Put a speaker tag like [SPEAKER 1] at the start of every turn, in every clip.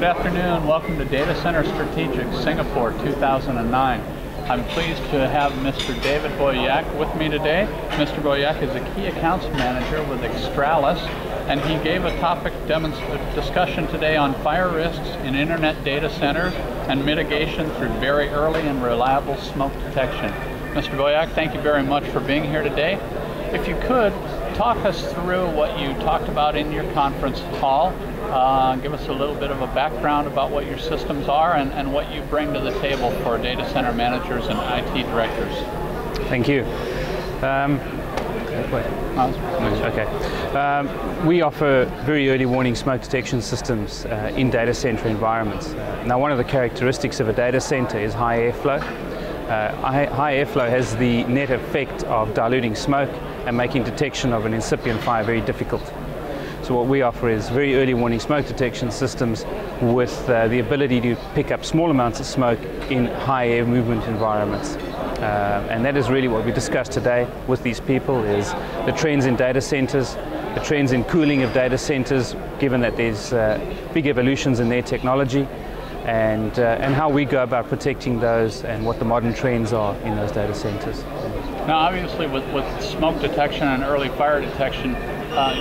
[SPEAKER 1] Good afternoon. Welcome to Data Center Strategic Singapore 2009. I'm pleased to have Mr. David Boyack with me today. Mr. Boyack is a key accounts manager with Xtralis, and he gave a topic discussion today on fire risks in internet data centers and mitigation through very early and reliable smoke detection. Mr. Boyack, thank you very much for being here today. If you could, talk us through what you talked about in your conference hall. Give us a little bit of a background about what your systems are and what you bring to the table for data center managers and IT directors.
[SPEAKER 2] Thank you. We offer very early warning smoke detection systems in data center environments. Now, one of the characteristics of a data center is high airflow. High airflow has the net effect of diluting smoke and making detection of an incipient fire very difficult. So what we offer is very early warning smoke detection systems with the ability to pick up small amounts of smoke in high air movement environments. And that is really what we discussed today with these people, is the trends in data centers, the trends in cooling of data centers, given that there's big evolutions in their technology, and how we go about protecting those and what the modern trends are in those data centers.
[SPEAKER 1] Now, obviously, with smoke detection and early fire detection,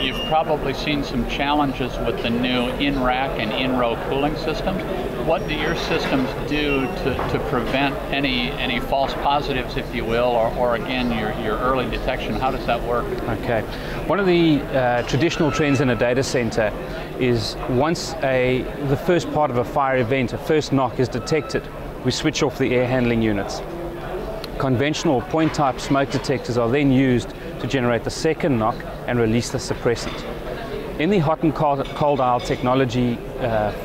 [SPEAKER 1] you've probably seen some challenges with the new in-rack and in-row cooling systems. What do your systems do to prevent any false positives, if you will, or again, your early detection? How does that work?
[SPEAKER 2] Okay. One of the traditional trends in a data center is once the first part of a fire event, a first knock is detected, we switch off the air handling units. Conventional point-type smoke detectors are then used to generate the second knock and release the suppressant. In the hot and cold aisle technology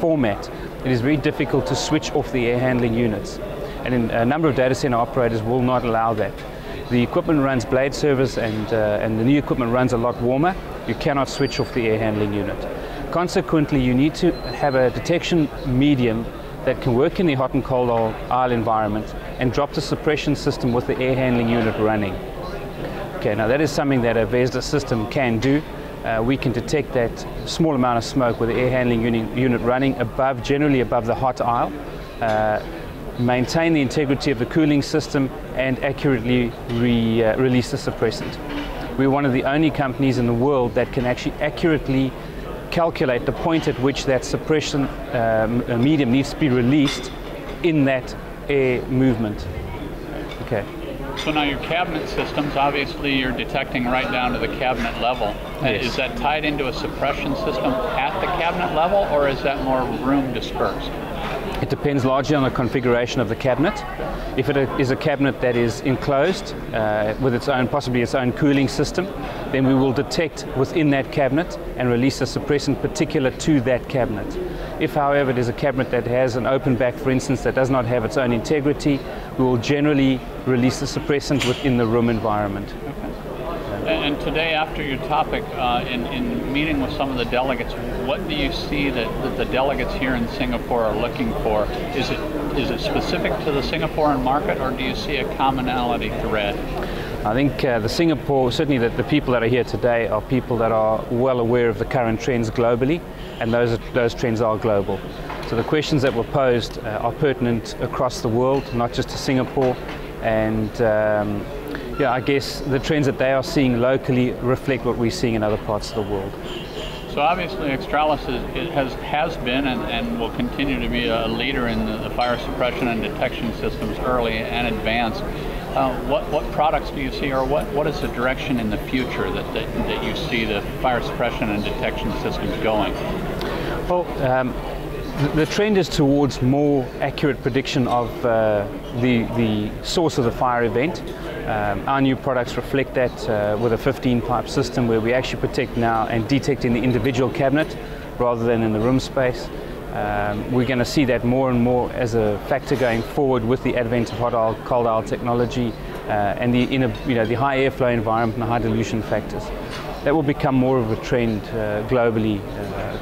[SPEAKER 2] format, it is very difficult to switch off the air handling units, and a number of data center operators will not allow that. The equipment runs blade service, and the new equipment runs a lot warmer. You cannot switch off the air handling unit. Consequently, you need to have a detection medium that can work in the hot and cold aisle environment and drop the suppression system with the air handling unit running. Okay, now that is something that a VESDA system can do. We can detect that small amount of smoke with the air handling unit running generally above the hot aisle, maintain the integrity of the cooling system, and accurately release the suppressant. We're one of the only companies in the world that can actually accurately calculate the point at which that suppression medium needs to be released in that air movement. Okay.
[SPEAKER 1] So now your cabinet systems, obviously you're detecting right down to the cabinet level.
[SPEAKER 2] Yes.
[SPEAKER 1] Is that tied into a suppression system at the cabinet level, or is that more room dispersed?
[SPEAKER 2] It depends largely on the configuration of the cabinet. If it is a cabinet that is enclosed with possibly its own cooling system, then we will detect within that cabinet and release a suppressant particular to that cabinet. If, however, it is a cabinet that has an open back, for instance, that does not have its own integrity, we will generally release the suppressant within the room environment.
[SPEAKER 1] And today, after your topic, in meeting with some of the delegates, what do you see that the delegates here in Singapore are looking for? Is it specific to the Singaporean market, or do you see a commonality thread?
[SPEAKER 2] I think certainly the people that are here today are people that are well aware of the current trends globally, and those trends are global. So the questions that were posed are pertinent across the world, not just to Singapore, and yeah, I guess the trends that they are seeing locally reflect what we're seeing in other parts of the world.
[SPEAKER 1] So obviously Xtralis has been and will continue to be a leader in the fire suppression and detection systems, early and advanced. What products do you see, or what is the direction in the future that you see the fire suppression and detection systems going?
[SPEAKER 2] Well, the trend is towards more accurate prediction of the source of the fire event. Our new products reflect that with a 15-pipe system where we actually protect now and detect in the individual cabinet rather than in the room space. We're going to see that more and more as a factor going forward with the advent of hot aisle, cold aisle technology and the high airflow environment and the high dilution factors. That will become more of a trend globally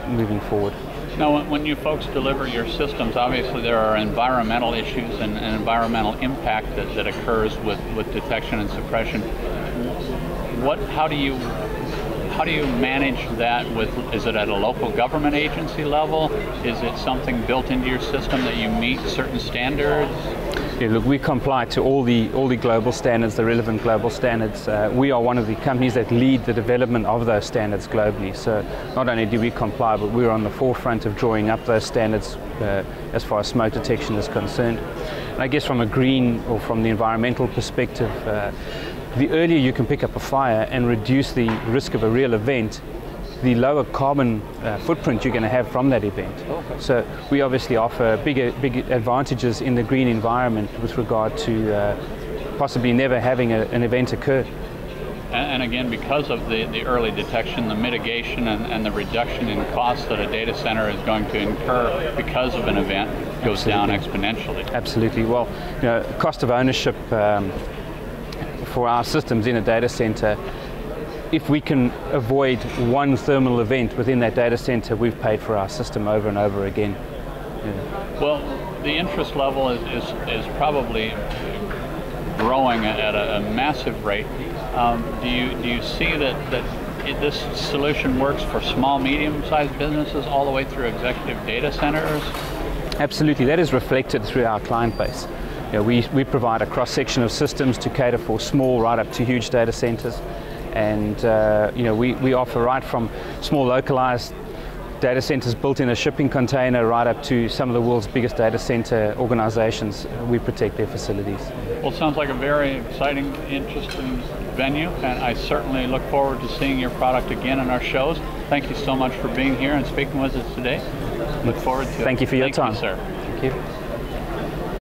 [SPEAKER 2] moving forward.
[SPEAKER 1] Now, when you folks deliver your systems, obviously there are environmental issues and environmental impact that occurs with detection and suppression. How do you how do you manage that with, is it at a local government agency level? Is it something built into your system that you meet certain standards?
[SPEAKER 2] Yeah, look, we comply to all the global standards, the relevant global standards. We are one of the companies that lead the development of those standards globally. So not only do we comply, but we're on the forefront of drawing up those standards as far as smoke detection is concerned. And I guess from a green or from the environmental perspective, the earlier you can pick up a fire and reduce the risk of a real event, the lower carbon footprint you're going to have from that event.
[SPEAKER 1] Okay.
[SPEAKER 2] So we obviously offer big advantages in the green environment with regard to possibly never having an event occur.
[SPEAKER 1] And again, because of the early detection, the mitigation and the reduction in costs that a data center is going to incur because of an event goes down exponentially.
[SPEAKER 2] Absolutely. Well, you know, cost of ownership for our systems in a data center, if we can avoid one thermal event within that data center, we've paid for our system over and over again. Yeah.
[SPEAKER 1] Well, the interest level is probably growing at a massive rate. Do you see that this solution works for small, medium-sized businesses all the way through executive data centers?
[SPEAKER 2] Absolutely, that is reflected through our client base. You know, we provide a cross-section of systems to cater for small right up to huge data centers. And you know, we offer right from small localized data centers built in a shipping container right up to some of the world's biggest data center organizations. We protect their facilities.
[SPEAKER 1] Well, it sounds like a very exciting, interesting venue, and I certainly look forward to seeing your product again in our shows. Thank you so much for being here and speaking with us today. Look forward to it.
[SPEAKER 2] Thank you for your time.
[SPEAKER 1] Thank you, sir.
[SPEAKER 2] Thank you.